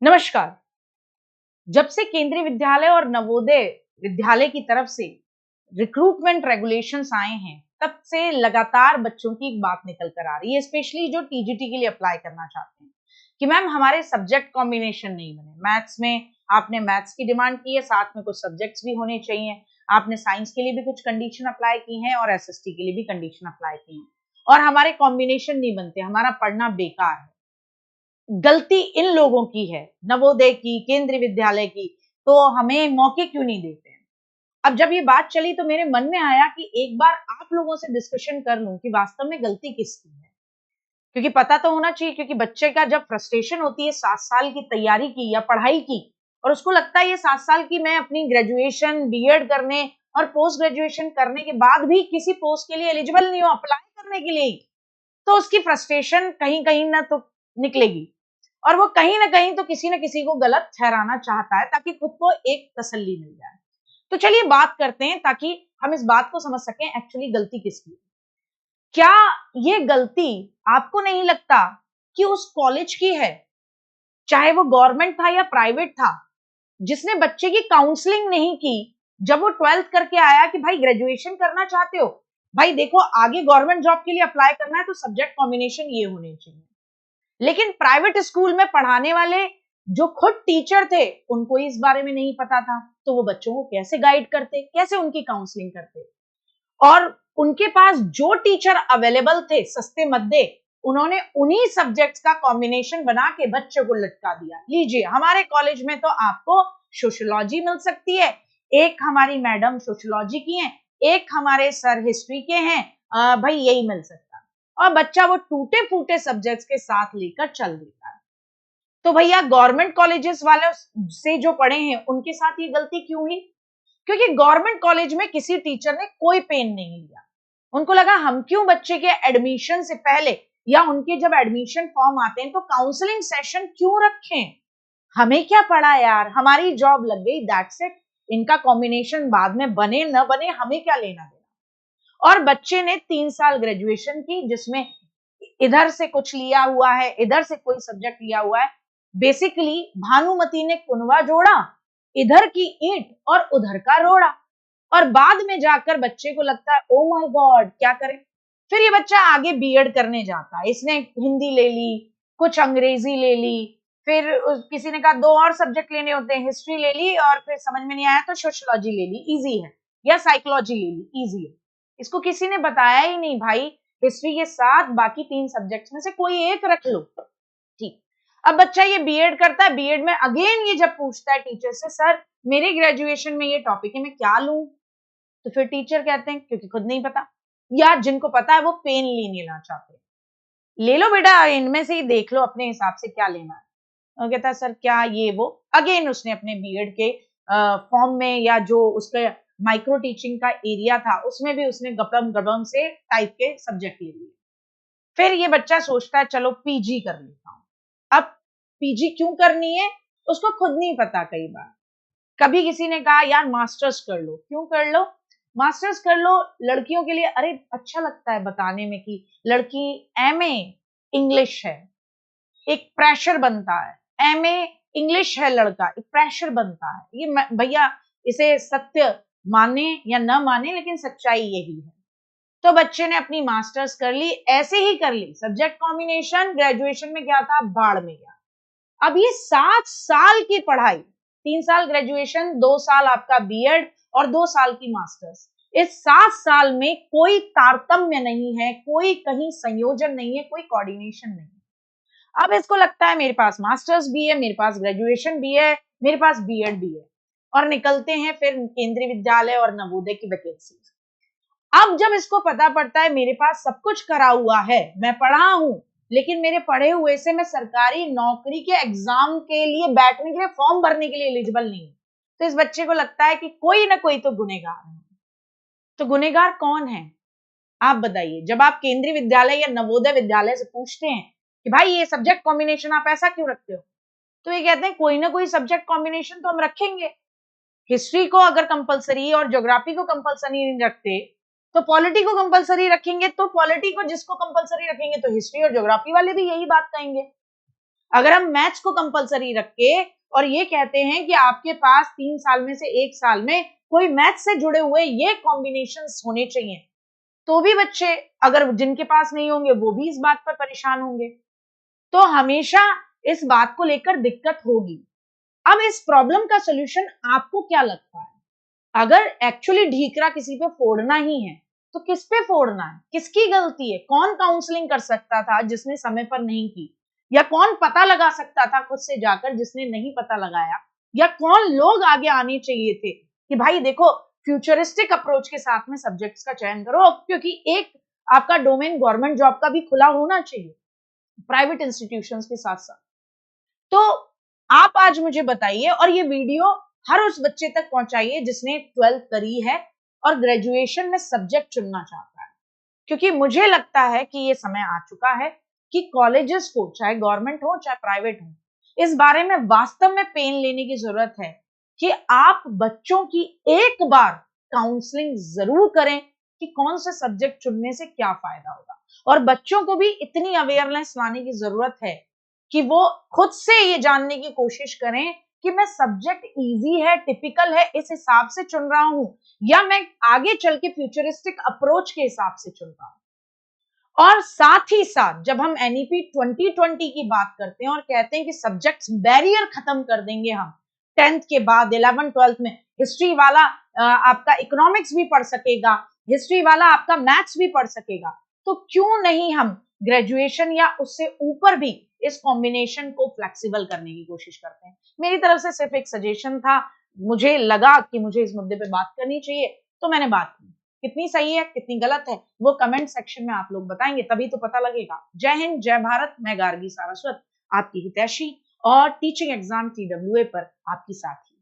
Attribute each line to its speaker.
Speaker 1: नमस्कार। जब से केंद्रीय विद्यालय और नवोदय विद्यालय की तरफ से रिक्रूटमेंट रेगुलेशंस आए हैं, तब से लगातार बच्चों की एक बात निकल कर आ रही है, स्पेशली जो टीजीटी के लिए अप्लाई करना चाहते हैं कि मैम हमारे सब्जेक्ट कॉम्बिनेशन नहीं बने। मैथ्स में आपने मैथ्स की डिमांड की है, साथ में कुछ सब्जेक्ट्स भी होने चाहिए। आपने साइंस के लिए भी कुछ कंडीशन अप्लाई की हैं और एसएसटी के लिए भी कंडीशन अप्लाई की हैं, और हमारे कॉम्बिनेशन नहीं बनते, हमारा पढ़ना बेकार है। गलती इन लोगों की है, नवोदय की, केंद्रीय विद्यालय की, तो हमें मौके क्यों नहीं देते हैं। अब जब ये बात चली तो मेरे मन में आया कि एक बार आप लोगों से डिस्कशन कर लूं कि वास्तव में गलती किसकी है, क्योंकि पता तो होना चाहिए। क्योंकि बच्चे का जब फ्रस्ट्रेशन होती है 7 साल की तैयारी की या पढ़ाई की, और उसको लगता है ये 7 साल की मैं अपनी ग्रेजुएशन, बीएड करने और पोस्ट ग्रेजुएशन करने के बाद भी किसी पोस्ट के लिए एलिजिबल नहीं हो अप्लाई करने के लिए, तो उसकी फ्रस्ट्रेशन कहीं कहीं ना तो निकलेगी, और वो कहीं ना कहीं तो किसी न किसी को गलत ठहराना चाहता है ताकि खुद को एक तसल्ली मिल जाए। तो चलिए बात करते हैं ताकि हम इस बात को समझ सकें एक्चुअली गलती किसकी है। क्या ये गलती आपको नहीं लगता कि उस कॉलेज की है, चाहे वो गवर्नमेंट था या प्राइवेट था, जिसने बच्चे की काउंसलिंग नहीं की जब वो 12th करके आया कि भाई ग्रेजुएशन करना चाहते हो, भाई देखो आगे गवर्नमेंट जॉब के लिए अप्लाई करना है तो सब्जेक्ट कॉम्बिनेशन ये होने चाहिए। लेकिन प्राइवेट स्कूल में पढ़ाने वाले जो खुद टीचर थे उनको इस बारे में नहीं पता था, तो वो बच्चों को कैसे गाइड करते, कैसे उनकी काउंसलिंग करते। और उनके पास जो टीचर अवेलेबल थे सस्ते मद्दे, उन्होंने उन्हीं सब्जेक्ट्स का कॉम्बिनेशन बना के बच्चों को लटका दिया। लीजिए हमारे कॉलेज में तो आपको सोशियोलॉजी मिल सकती है, एक हमारी मैडम सोशियोलॉजी की हैं, एक हमारे सर हिस्ट्री के हैं, भाई यही मिल सकता है। और बच्चा वो टूटे फूटे सब्जेक्ट्स के साथ लेकर चल देता है। तो भैया गवर्नमेंट कॉलेजेस वाले से जो पढ़े हैं उनके साथ ये गलती क्यों हुई? क्योंकि गवर्नमेंट कॉलेज में किसी टीचर ने कोई पेन नहीं लिया। उनको लगा हम क्यों बच्चे के एडमिशन से पहले या उनके जब एडमिशन फॉर्म आते हैं तो काउंसलिंग सेशन क्यों रखें। हमें क्या पड़ा यार, हमारी जॉब लग गई, दैट्स इट। इनका कॉम्बिनेशन बाद में बने न बने हमें क्या लेना देना। और बच्चे ने 3 साल ग्रेजुएशन की, जिसमें इधर से कुछ लिया हुआ है, इधर से कोई सब्जेक्ट लिया हुआ है। बेसिकली भानुमति ने कुनवा जोड़ा, इधर की ईंट और उधर का रोड़ा, और बाद में जाकर बच्चे को लगता है ओ माय गॉड क्या करें। फिर ये बच्चा आगे बीएड करने जाता है, इसने हिंदी ले ली, कुछ अंग्रेजी ले ली, फिर किसी ने कहा 2 और सब्जेक्ट लेने होते हैं, हिस्ट्री ले ली, और फिर समझ में नहीं आया तो सोशियोलॉजी ले ली, इजी है, या साइकोलॉजी ले ली, इजी है। इसको किसी ने बताया ही नहीं भाई, हिस्ट्री के साथ बाकी 3 सब्जेक्ट्स में से कोई एक रख लो, ठीक। अब बच्चा ये बीएड करता है, बीएड में अगेन ये जब पूछता है टीचर से, सर मेरे ग्रेजुएशन में ये टॉपिक है, मैं क्या लूं, तो फिर टीचर कहते हैं क्योंकि खुद नहीं पता, या जिनको पता है वो पेन नहीं लेना चाहते, ले लो बेटा इनमें से ही देख लो अपने हिसाब से क्या लेना है। और कहता है सर क्या ये वो, अगेन उसने अपने बीएड के फॉर्म में या जो उसका माइक्रो टीचिंग का एरिया था उसमें भी उसने गपम गपम से टाइप के सब्जेक्ट ले लिए। फिर ये बच्चा सोचता है चलो पीजी कर लेता हूँ। अब पीजी क्यों करनी है उसको खुद नहीं पता। कई बार कभी किसी ने कहा यार मास्टर्स कर लो, क्यों कर लो, मास्टर्स कर लो लड़कियों के लिए, अरे अच्छा लगता है बताने में कि लड़की एमए इंग्लिश है, एक प्रेशर बनता है, एमए इंग्लिश है लड़का, एक प्रेशर बनता है। ये भैया इसे सत्य माने या न माने लेकिन सच्चाई यही है। तो बच्चे ने अपनी मास्टर्स कर ली, ऐसे ही कर ली, सब्जेक्ट कॉम्बिनेशन ग्रेजुएशन में क्या था, बाढ़ में गया। अब ये 7 साल की पढ़ाई, 3 साल ग्रेजुएशन, 2 साल आपका बीएड और 2 साल की मास्टर्स, इस 7 साल में कोई तारतम्य नहीं है, कोई कहीं संयोजन नहीं है, कोई कोऑर्डिनेशन नहीं है। अब इसको लगता है मेरे पास मास्टर्स भी है, मेरे पास ग्रेजुएशन भी है, मेरे पास बीएड भी है, और निकलते हैं फिर केंद्रीय विद्यालय और नवोदय की वैकेंसी। अब जब इसको पता पड़ता है मेरे पास सब कुछ करा हुआ है, मैं पढ़ा हूं, लेकिन मेरे पढ़े हुए से मैं सरकारी नौकरी के एग्जाम के लिए बैठने के लिए, फॉर्म भरने के लिए एलिजिबल नहीं हूं, तो इस बच्चे को लगता है कि कोई ना कोई तो गुनहगार है। तो गुनहगार कौन है आप बताइए। जब आप केंद्रीय विद्यालय या नवोदय विद्यालय से पूछते हैं कि भाई ये सब्जेक्ट कॉम्बिनेशन आप ऐसा क्यों रखते हो, तो ये कहते हैं कोई ना कोई सब्जेक्ट कॉम्बिनेशन तो हम रखेंगे। हिस्ट्री को अगर कंपलसरी और ज्योग्राफी को कंपलसरी नहीं रखते तो पॉलिटी को कंपलसरी रखेंगे, तो पॉलिटी को जिसको कंपलसरी रखेंगे तो हिस्ट्री और ज्योग्राफी वाले भी यही बात कहेंगे। अगर हम मैथ्स को कंपलसरी रख के और ये कहते हैं कि आपके पास 3 साल में से 1 साल में कोई मैथ्स से जुड़े हुए ये कॉम्बिनेशंस होने चाहिए, तो भी बच्चे अगर जिनके पास नहीं होंगे वो भी इस बात पर परेशान होंगे। तो हमेशा इस बात को लेकर दिक्कत होगी। अब इस प्रॉब्लम का सॉल्यूशन आपको क्या लगता है? अगर एक्चुअली ढीकरा किसी पे फोड़ना ही है तो किस पे फोड़ना है? किसकी गलती है? कौन काउंसलिंग कर सकता था जिसने समय पर नहीं की? या कौन पता लगा सकता था खुद से जाकर जिसने नहीं पता लगाया? या कौन लोग आगे आने चाहिए थे कि भाई देखो फ्यूचरिस्टिक अप्रोच के साथ में सब्जेक्ट्स का चयन करो, क्योंकि एक आपका डोमेन गवर्नमेंट जॉब का भी खुला होना चाहिए प्राइवेट इंस्टीट्यूशंस के साथ साथ। तो आप आज मुझे बताइए और ये वीडियो हर उस बच्चे तक पहुंचाइए जिसने 12th करी है और ग्रेजुएशन में सब्जेक्ट चुनना चाहता है, क्योंकि मुझे लगता है कि ये समय आ चुका है कि कॉलेजेस को, चाहे गवर्नमेंट हो चाहे प्राइवेट हो, इस बारे में वास्तव में पेन लेने की जरूरत है कि आप बच्चों की एक बार काउंसलिंग जरूर करें कि कौन से सब्जेक्ट चुनने से क्या फायदा होगा, और बच्चों को भी इतनी अवेयरनेस लाने की जरूरत है कि वो खुद से ये जानने की कोशिश करें कि मैं सब्जेक्ट इजी है, टिपिकल है, इस हिसाब से चुन रहा हूं, या मैं आगे चल के फ्यूचरिस्टिक अप्रोच के हिसाब से चुन रहा हूं। और साथ ही साथ जब हम एनईपी 2020 की बात करते हैं और कहते हैं कि सब्जेक्ट्स बैरियर खत्म कर देंगे हम 10th के बाद 11th 12th में, हिस्ट्री वाला आपका इकोनॉमिक्स भी पढ़ सकेगा, हिस्ट्री वाला आपका मैथ्स भी पढ़ सकेगा, तो क्यों नहीं हम ग्रेजुएशन या उससे ऊपर भी इस कॉम्बिनेशन को फ्लेक्सिबल करने की कोशिश करते हैं। मेरी तरफ से सिर्फ एक सजेशन था, मुझे लगा कि मुझे इस मुद्दे पे बात करनी चाहिए तो मैंने बात की। कितनी सही है कितनी गलत है वो कमेंट सेक्शन में आप लोग बताएंगे, तभी तो पता लगेगा। जय हिंद, जय भारत। मैं गार्गी सारस्वत, आपकी हितैषी और टीचिंग एग्जाम TWA पर आपकी साथी।